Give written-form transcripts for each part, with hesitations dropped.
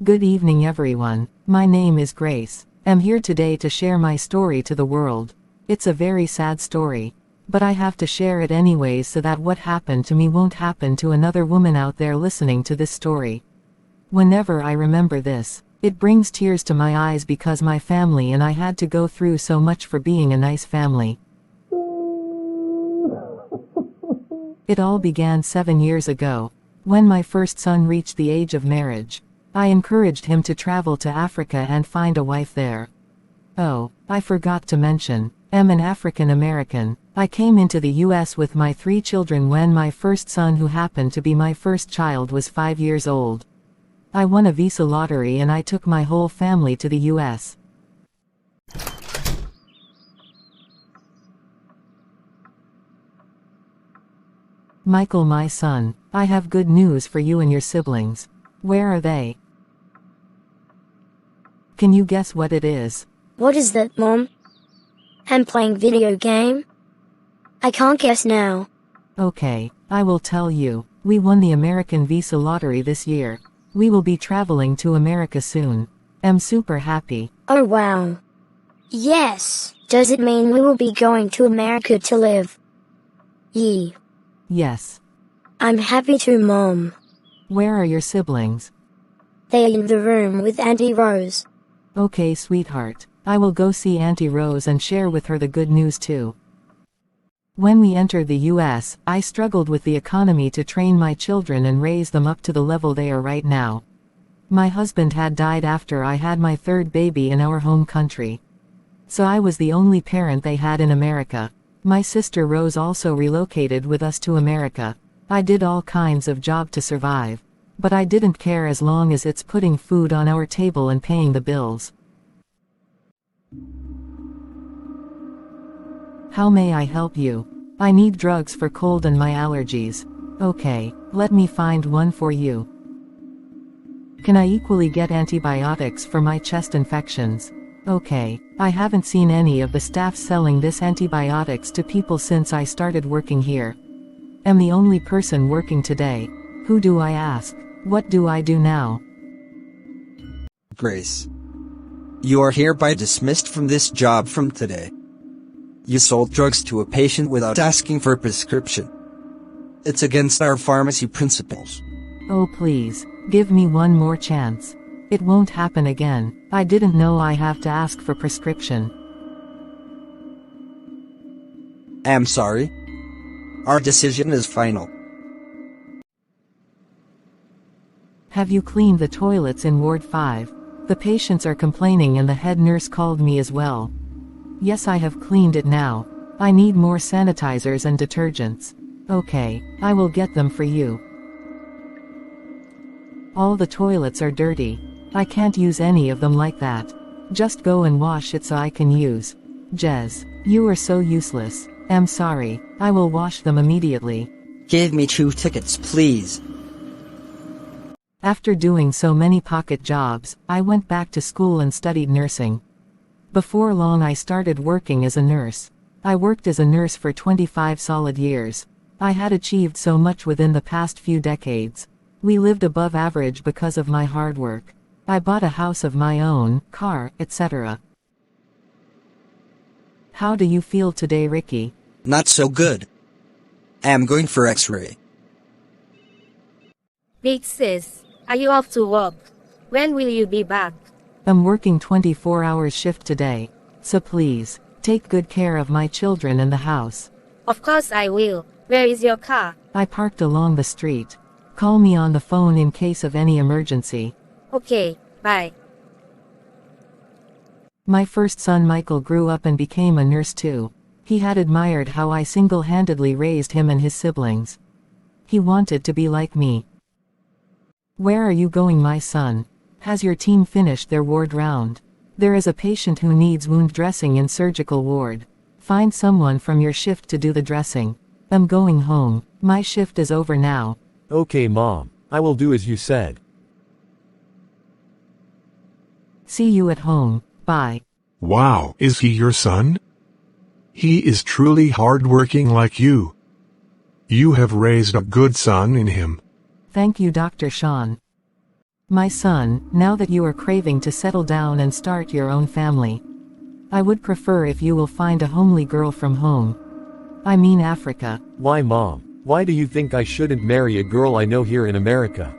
Good evening everyone, my name is Grace. I'm here today to share my story to the world. It's a very sad story. But I have to share it anyways so that what happened to me won't happen to another woman out there listening to this story. Whenever I remember this, it brings tears to my eyes because my family and I had to go through so much for being a nice family. It all began 7 years ago, when my first son reached the age of marriage. I encouraged him to travel to Africa and find a wife there. Oh, I forgot to mention, I'm an African American. I came into the US with my 3 children when my first son, who happened to be my first child, was 5 years old. I won a visa lottery and I took my whole family to the US. Michael, my son, I have good news for you and your siblings. Where are they? Can you guess what it is? What is that, Mom? I'm playing video game? I can't guess now. Okay, I will tell you. We won the American visa lottery this year. We will be traveling to America soon. I'm super happy. Oh wow. Yes. Does it mean we will be going to America to live? Yee. Yes. I'm happy too, Mom. Where are your siblings? They are in the room with Auntie Rose. Okay, sweetheart. I will go see Auntie Rose and share with her the good news too. When we entered the US, I struggled with the economy to train my children and raise them up to the level they are right now. My husband had died after I had my 3rd baby in our home country. So I was the only parent they had in America. My sister Rose also relocated with us to America. I did all kinds of job to survive. But I didn't care as long as it's putting food on our table and paying the bills. How may I help you? I need drugs for cold and my allergies. Okay, let me find one for you. Can I equally get antibiotics for my chest infections? Okay, I haven't seen any of the staff selling this antibiotics to people since I started working here. I'm the only person working today. Who do I ask? What do I do now? Grace. You are hereby dismissed from this job from today. You sold drugs to a patient without asking for a prescription. It's against our pharmacy principles. Oh please, give me one more chance. It won't happen again. I didn't know I have to ask for prescription. I'm sorry. Our decision is final. Have you cleaned the toilets in Ward 5? The patients are complaining and the head nurse called me as well. Yes, I have cleaned it now. I need more sanitizers and detergents. Okay, I will get them for you. All the toilets are dirty. I can't use any of them like that. Just go and wash it so I can use. Jez, you are so useless. I'm sorry, I will wash them immediately. Give me 2 tickets, please. After doing so many pocket jobs, I went back to school and studied nursing. Before long I started working as a nurse. I worked as a nurse for 25 solid years. I had achieved so much within the past few decades. We lived above average because of my hard work. I bought a house of my own, car, etc. How do you feel today, Ricky? Not so good. I'm going for X-ray. Big sis, are you off to work? When will you be back? I'm working 24 hours shift today. So please, take good care of my children and the house. Of course I will. Where is your car? I parked along the street. Call me on the phone in case of any emergency. Okay, bye. My first son Michael grew up and became a nurse too. He had admired how I single-handedly raised him and his siblings. He wanted to be like me. Where are you going, my son? Has your team finished their ward round? There is a patient who needs wound dressing in surgical ward. Find someone from your shift to do the dressing. I'm going home. My shift is over now. Okay, Mom. I will do as you said. See you at home. Bye. Wow, is he your son? He is truly hardworking like you. You have raised a good son in him. Thank you, Dr. Sean. My son, now that you are craving to settle down and start your own family, I would prefer if you will find a homely girl from home. I mean Africa. Why, Mom? Why do you think I shouldn't marry a girl I know here in America?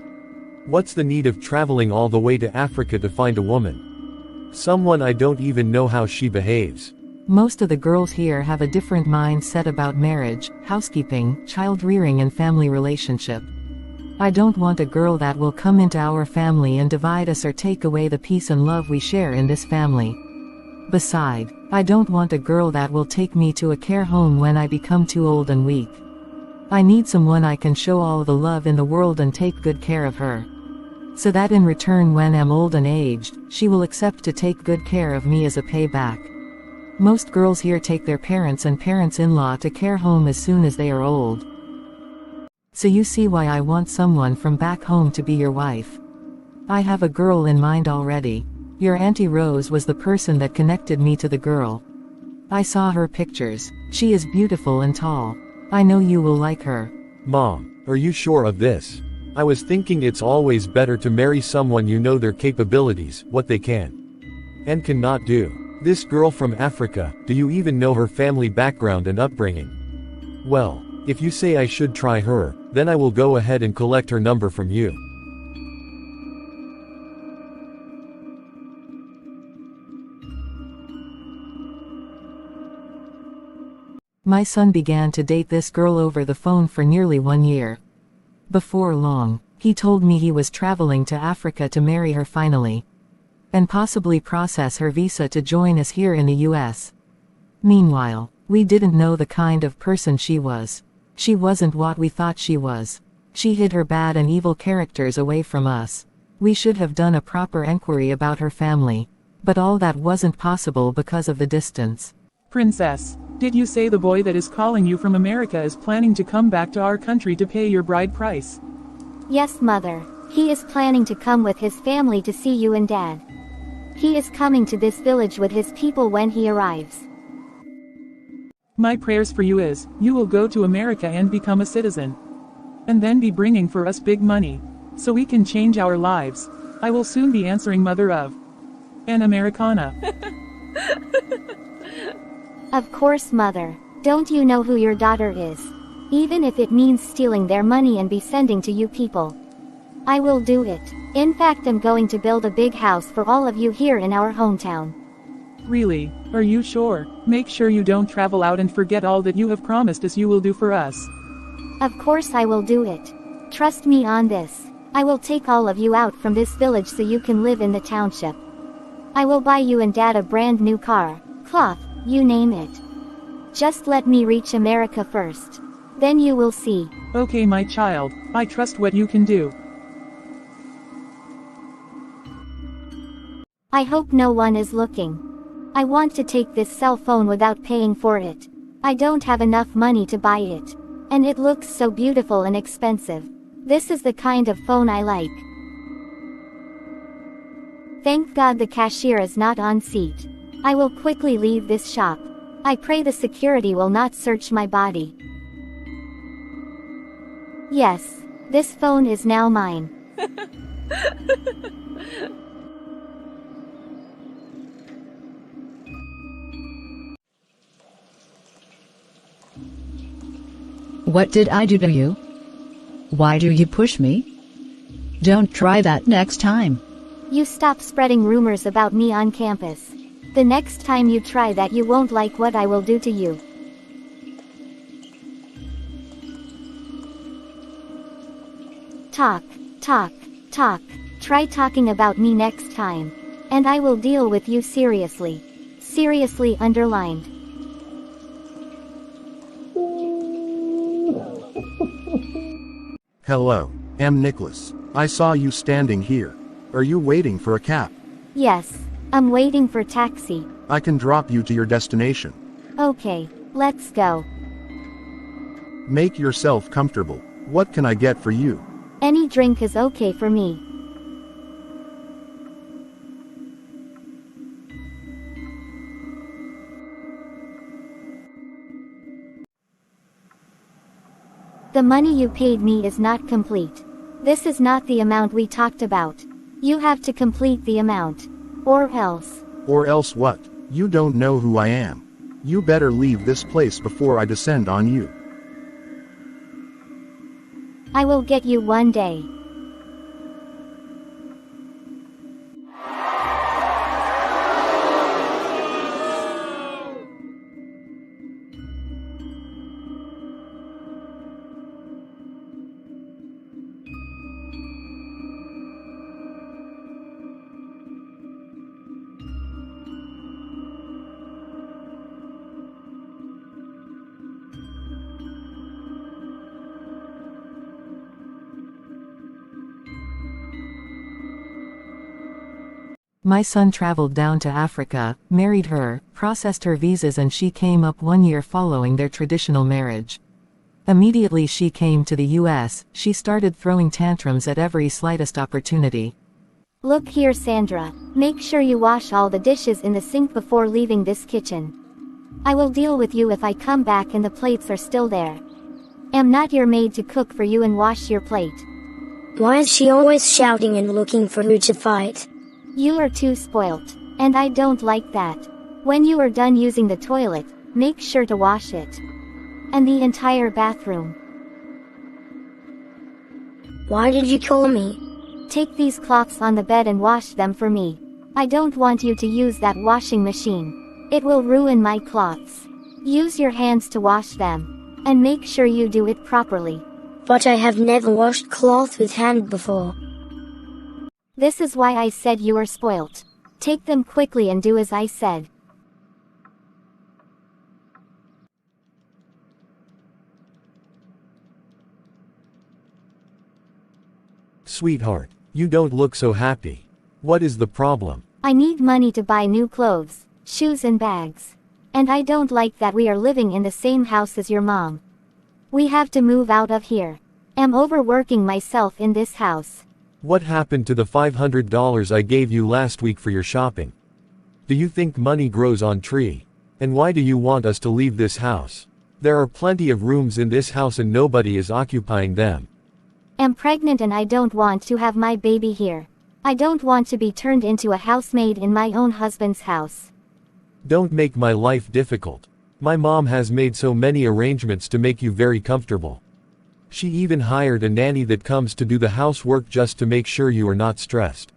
What's the need of traveling all the way to Africa to find a woman? Someone I don't even know how she behaves. Most of the girls here have a different mindset about marriage, housekeeping, child rearing and family relationship. I don't want a girl that will come into our family and divide us or take away the peace and love we share in this family. Besides, I don't want a girl that will take me to a care home when I become too old and weak. I need someone I can show all the love in the world and take good care of her, so that in return when I'm old and aged, she will accept to take good care of me as a payback. Most girls here take their parents and parents-in-law to care home as soon as they are old. So you see why I want someone from back home to be your wife. I have a girl in mind already. Your Auntie Rose was the person that connected me to the girl. I saw her pictures. She is beautiful and tall. I know you will like her. Mom, are you sure of this? I was thinking it's always better to marry someone you know their capabilities, what they can and cannot do. This girl from Africa, do you even know her family background and upbringing? Well, if you say I should try her, then I will go ahead and collect her number from you. My son began to date this girl over the phone for nearly 1 year. Before long, he told me he was traveling to Africa to marry her finally, and possibly process her visa to join us here in the US. Meanwhile, we didn't know the kind of person she was. She wasn't what we thought she was. She hid her bad and evil characters away from us. We should have done a proper enquiry about her family, but all that wasn't possible because of the distance. Princess, did you say the boy that is calling you from America is planning to come back to our country to pay your bride price? Yes, Mother. He is planning to come with his family to see you and Dad. He is coming to this village with his people when he arrives. My prayers for you is, you will go to America and become a citizen. And then be bringing for us big money, so we can change our lives. I will soon be answering mother of an Americana. Of course, Mother. Don't you know who your daughter is? Even if it means stealing their money and be sending to you people, I will do it. In fact, I'm going to build a big house for all of you here in our hometown. Really? Are you sure? Make sure you don't travel out and forget all that you have promised us you will do for us. Of course I will do it. Trust me on this. I will take all of you out from this village so you can live in the township. I will buy you and Dad a brand new car, cloth, you name it. Just let me reach America first. Then you will see. Okay, my child, I trust what you can do. I hope no one is looking. I want to take this cell phone without paying for it. I don't have enough money to buy it. And it looks so beautiful and expensive. This is the kind of phone I like. Thank God the cashier is not on seat. I will quickly leave this shop. I pray the security will not search my body. Yes, this phone is now mine. What did I do to you? Why do you push me? Don't try that next time. You stop spreading rumors about me on campus. The next time you try that, you won't like what I will do to you. Talk, talk, talk. Try talking about me next time. And I will deal with you seriously. Seriously underlined. Hello, I'm Nicholas. I saw you standing here. Are you waiting for a cab? Yes, I'm waiting for taxi. I can drop you to your destination. Okay, let's go. Make yourself comfortable. What can I get for you? Any drink is okay for me. The money you paid me is not complete. This is not the amount we talked about. You have to complete the amount. Or else. Or else what? You don't know who I am. You better leave this place before I descend on you. I will get you one day. My son traveled down to Africa, married her, processed her visas, and she came up 1 year following their traditional marriage. Immediately she came to the US, she started throwing tantrums at every slightest opportunity. Look here, Sandra. Make sure you wash all the dishes in the sink before leaving this kitchen. I will deal with you if I come back and the plates are still there. Am not your maid to cook for you and wash your plate. Why is she always shouting and looking for who to fight? You are too spoilt. And I don't like that. When you are done using the toilet, make sure to wash it. And the entire bathroom. Why did you call me? Take these cloths on the bed and wash them for me. I don't want you to use that washing machine. It will ruin my cloths. Use your hands to wash them. And make sure you do it properly. But I have never washed cloth with hand before. This is why I said you are spoilt. Take them quickly and do as I said. Sweetheart, you don't look so happy. What is the problem? I need money to buy new clothes, shoes and bags. And I don't like that we are living in the same house as your mom. We have to move out of here. I'm overworking myself in this house. What happened to the $500 I gave you last week for your shopping? Do you think money grows on tree? And why do you want us to leave this house? There are plenty of rooms in this house and nobody is occupying them. I'm pregnant and I don't want to have my baby here. I don't want to be turned into a housemaid in my own husband's house. Don't make my life difficult. My mom has made so many arrangements to make you very comfortable. She even hired a nanny that comes to do the housework just to make sure you are not stressed.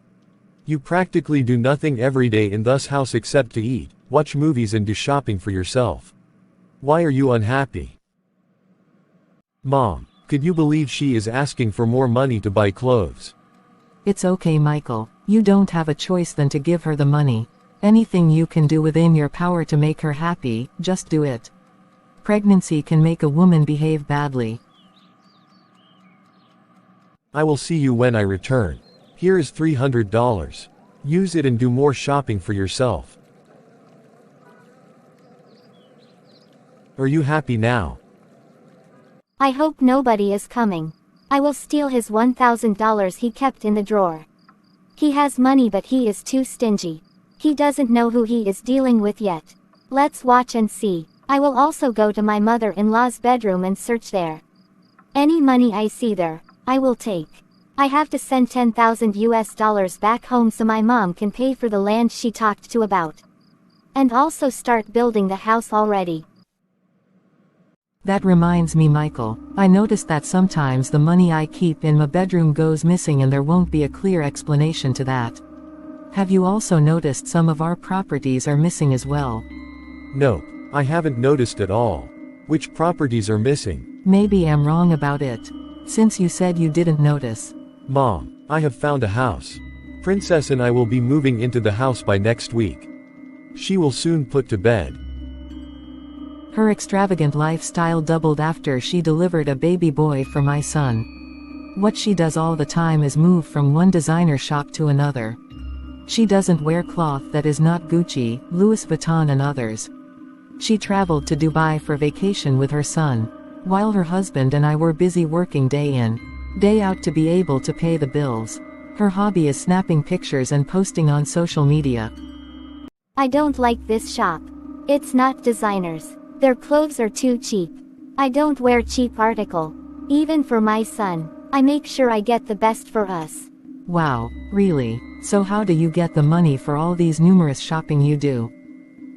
You practically do nothing every day in this house except to eat, watch movies and do shopping for yourself. Why are you unhappy? Mom, could you believe she is asking for more money to buy clothes? It's okay, Michael. You don't have a choice than to give her the money. Anything you can do within your power to make her happy, just do it. Pregnancy can make a woman behave badly. I will see you when I return. Here is $300. Use it and do more shopping for yourself. Are you happy now? I hope nobody is coming. I will steal his $1,000 he kept in the drawer. He has money but he is too stingy. He doesn't know who he is dealing with yet. Let's watch and see. I will also go to my mother-in-law's bedroom and search there. Any money I see there, I will take. I have to send $10,000 back home so my mom can pay for the land she talked to about. And also start building the house already. That reminds me, Michael, I noticed that sometimes the money I keep in my bedroom goes missing and there won't be a clear explanation to that. Have you also noticed some of our properties are missing as well? No, I haven't noticed at all. Which properties are missing? Maybe I'm wrong about it. Since you said you didn't notice. Mom, I have found a house. Princess and I will be moving into the house by next week. She will soon put to bed. Her extravagant lifestyle doubled after she delivered a baby boy for my son. What she does all the time is move from one designer shop to another. She doesn't wear cloth that is not Gucci, Louis Vuitton and others. She traveled to Dubai for vacation with her son, while her husband and I were busy working day in, day out to be able to pay the bills. Her hobby is snapping pictures and posting on social media. I don't like this shop. It's not designers. Their clothes are too cheap. I don't wear cheap article. Even for my son, I make sure I get the best for us. Wow, really? So how do you get the money for all these numerous shopping you do?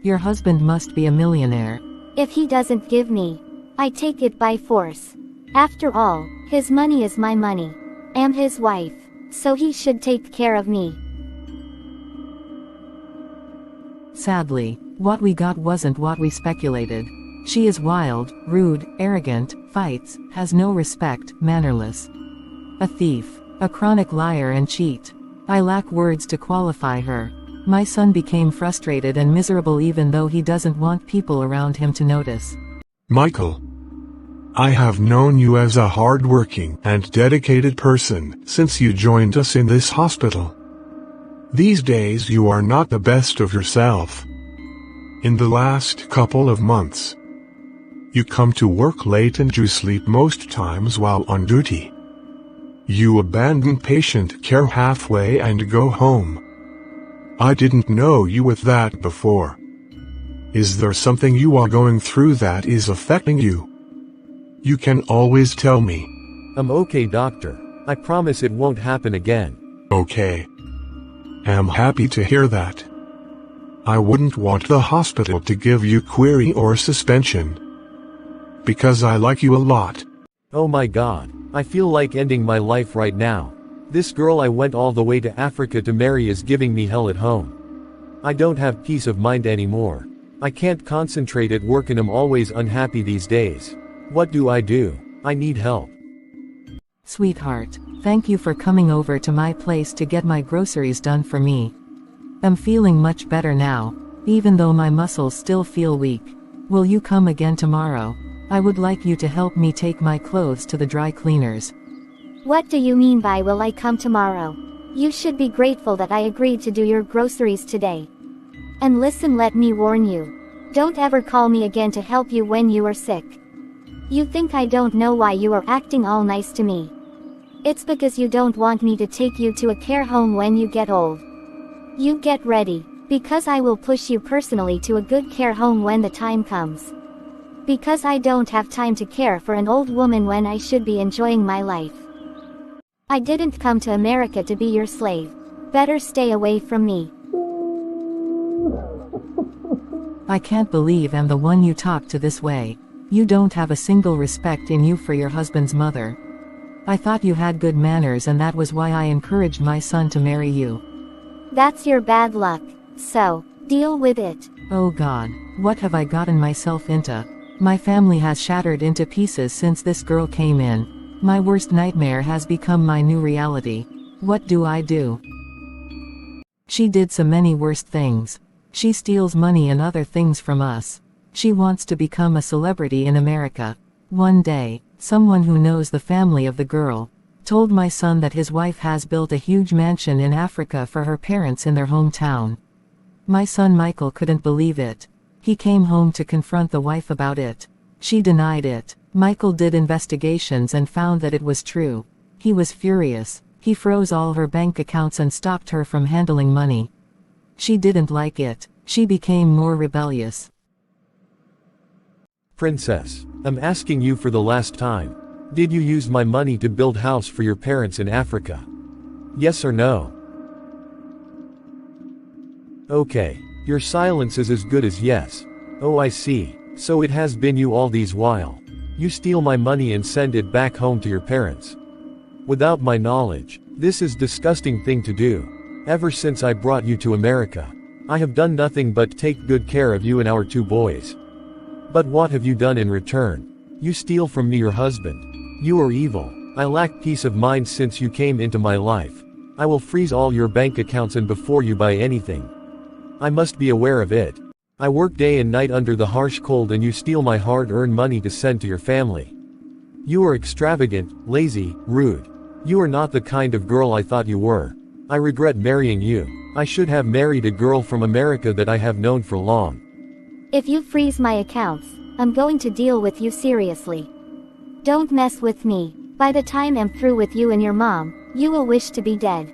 Your husband must be a millionaire. If he doesn't give me, I take it by force. After all, his money is my money. I'm his wife, so he should take care of me. Sadly, what we got wasn't what we speculated. She is wild, rude, arrogant, fights, has no respect, mannerless. A thief, a chronic liar and cheat. I lack words to qualify her. My son became frustrated and miserable even though he doesn't want people around him to notice. Michael, I have known you as a hardworking and dedicated person since you joined us in this hospital. These days you are not the best of yourself. In the last couple of months, you come to work late and you sleep most times while on duty. You abandon patient care halfway and go home. I didn't know you with that before. Is there something you are going through that is affecting you? You can always tell me. I'm okay, doctor. I promise it won't happen again. Okay. I'm happy to hear that. I wouldn't want the hospital to give you query or suspension. Because I like you a lot. Oh my God. I feel like ending my life right now. This girl I went all the way to Africa to marry is giving me hell at home. I don't have peace of mind anymore. I can't concentrate at work and I'm always unhappy these days. What do? I need help. Sweetheart, thank you for coming over to my place to get my groceries done for me. I'm feeling much better now, even though my muscles still feel weak. Will you come again tomorrow? I would like you to help me take my clothes to the dry cleaners. What do you mean by will I come tomorrow? You should be grateful that I agreed to do your groceries today. And listen, let me warn you. Don't ever call me again to help you when you are sick. You think I don't know why you are acting all nice to me. It's because you don't want me to take you to a care home when you get old. You get ready, because I will push you personally to a good care home when the time comes. Because I don't have time to care for an old woman when I should be enjoying my life. I didn't come to America to be your slave. Better stay away from me. I can't believe I'm the one you talk to this way. You don't have a single respect in you for your husband's mother. I thought you had good manners and that was why I encouraged my son to marry you. That's your bad luck, so, deal with it. Oh God, what have I gotten myself into? My family has shattered into pieces since this girl came in. My worst nightmare has become my new reality. What do I do? She did so many worse things. She steals money and other things from us. She wants to become a celebrity in America. One day, someone who knows the family of the girl told my son that his wife has built a huge mansion in Africa for her parents in their hometown. My son Michael couldn't believe it. He came home to confront the wife about it. She denied it. Michael did investigations and found that it was true. He was furious. He froze all her bank accounts and stopped her from handling money. She didn't like it. She became more rebellious. Princess, I'm asking you for the last time. Did you use my money to build house for your parents in Africa? Yes or no? Okay, your silence is as good as yes. Oh, I see. So it has been you all these while. You steal my money and send it back home to your parents. Without my knowledge. This is disgusting thing to do. Ever since I brought you to America, I have done nothing but take good care of you and our 2 boys. But what have you done in return? You steal from me your husband. You are evil. I lack peace of mind since you came into my life. I will freeze all your bank accounts and before you buy anything. I must be aware of it. I work day and night under the harsh cold and you steal my hard-earned money to send to your family. You are extravagant, lazy, rude. You are not the kind of girl I thought you were. I regret marrying you. I should have married a girl from America that I have known for long. If you freeze my accounts, I'm going to deal with you seriously. Don't mess with me. By the time I'm through with you and your mom, you will wish to be dead.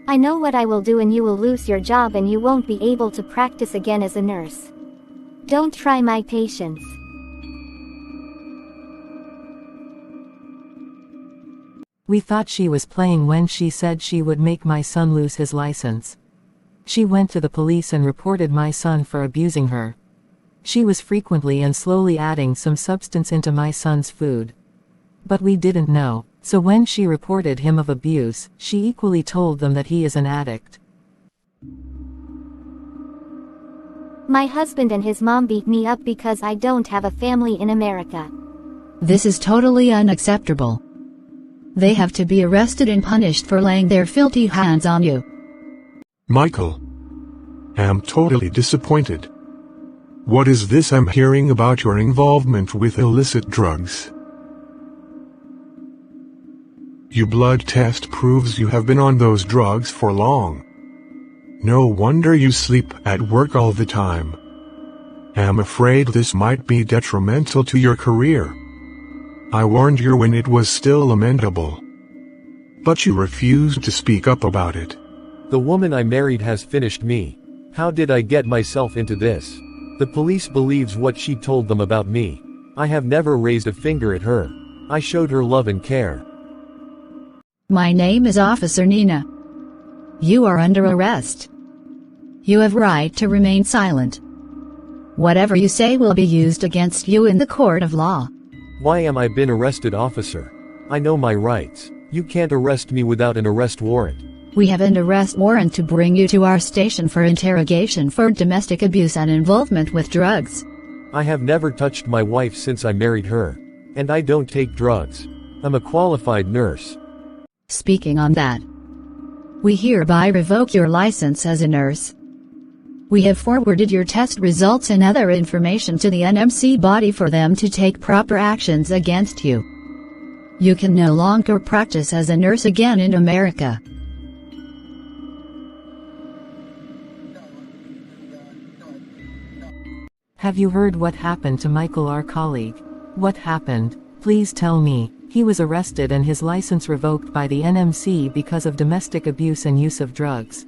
I know what I will do and you will lose your job and you won't be able to practice again as a nurse. Don't try my patience. We thought she was playing when she said she would make my son lose his license. She went to the police and reported my son for abusing her. She was frequently and slowly adding some substance into my son's food. But we didn't know, so when she reported him of abuse, she equally told them that he is an addict. My husband and his mom beat me up because I don't have a family in America. This is totally unacceptable. They have to be arrested and punished for laying their filthy hands on you. Michael. I'm totally disappointed. What is this I'm hearing about your involvement with illicit drugs? Your blood test proves you have been on those drugs for long. No wonder you sleep at work all the time. I'm afraid this might be detrimental to your career. I warned you when it was still amendable. But you refused to speak up about it. The woman I married has finished me. How did I get myself into this? The police believes what she told them about me. I have never raised a finger at her. I showed her love and care. My name is Officer Nina. You are under arrest. You have right to remain silent. Whatever you say will be used against you in the court of law. Why am I been arrested, officer? I know my rights. You can't arrest me without an arrest warrant. We have an arrest warrant to bring you to our station for interrogation for domestic abuse and involvement with drugs. I have never touched my wife since I married her. And I don't take drugs. I'm a qualified nurse. Speaking on that, we hereby revoke your license as a nurse. We have forwarded your test results and other information to the NMC body for them to take proper actions against you. You can no longer practice as a nurse again in America. Have you heard what happened to Michael, our colleague? What happened? Please tell me. He was arrested and his license revoked by the NMC because of domestic abuse and use of drugs.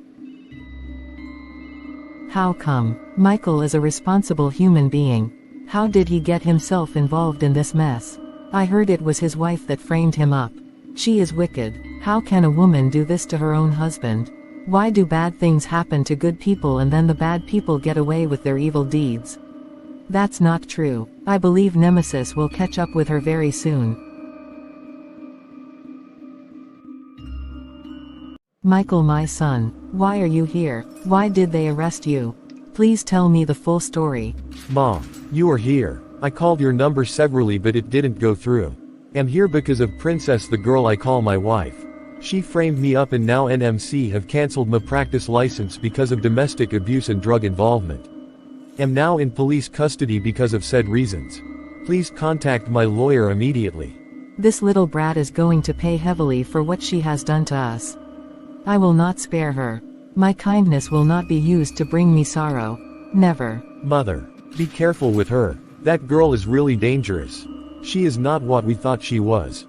How come? Michael is a responsible human being. How did he get himself involved in this mess? I heard it was his wife that framed him up. She is wicked. How can a woman do this to her own husband? Why do bad things happen to good people and then the bad people get away with their evil deeds? That's not true. I believe Nemesis will catch up with her very soon. Michael, my son, why are you here? Why did they arrest you? Please tell me the full story. Mom, you are here. I called your number severally but it didn't go through. I'm here because of Princess, the girl I call my wife. She framed me up and now NMC have cancelled my practice license because of domestic abuse and drug involvement. Am now in police custody because of said reasons. Please contact my lawyer immediately. This little brat is going to pay heavily for what she has done to us. I will not spare her. My kindness will not be used to bring me sorrow. Never. Mother, be careful with her. That girl is really dangerous. She is not what we thought she was.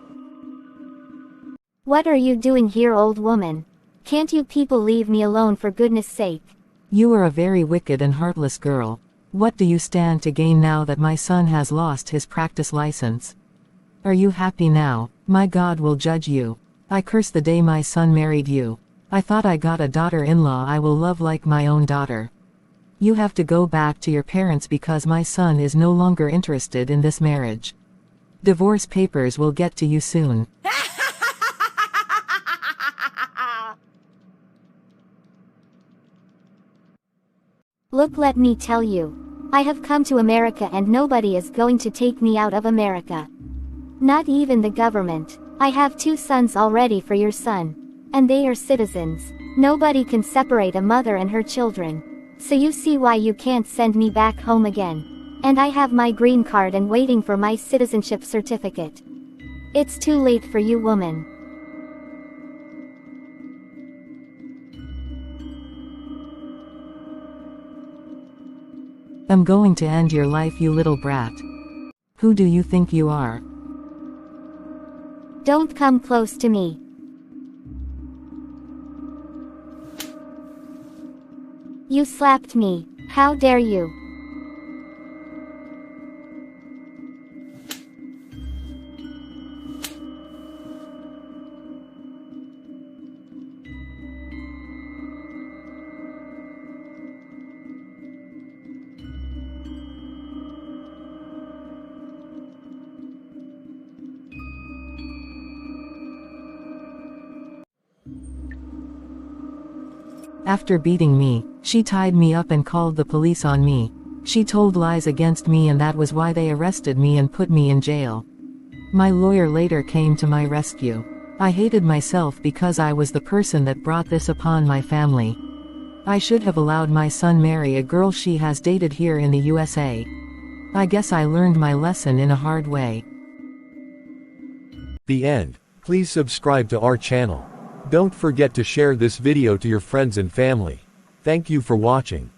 What are you doing here, old woman? Can't you people leave me alone for goodness sake? You are a very wicked and heartless girl. What do you stand to gain now that my son has lost his practice license? Are you happy now? My God will judge you. I curse the day my son married you. I thought I got a daughter-in-law I will love like my own daughter. You have to go back to your parents because my son is no longer interested in this marriage. Divorce papers will get to you soon. Look, let me tell you. I have come to America and nobody is going to take me out of America. Not even the government. I have 2 sons already for your son. And they are citizens. Nobody can separate a mother and her children. So you see why you can't send me back home again. And I have my green card and waiting for my citizenship certificate. It's too late for you, woman. I'm going to end your life, you little brat. Who do you think you are? Don't come close to me. You slapped me. How dare you? After beating me, she tied me up and called the police on me. She told lies against me, and that was why they arrested me and put me in jail. My lawyer later came to my rescue. I hated myself because I was the person that brought this upon my family. I should have allowed my son marry a girl she has dated here in the USA. I guess I learned my lesson in a hard way. The end. Please subscribe to our channel. Don't forget to share this video to your friends and family. Thank you for watching.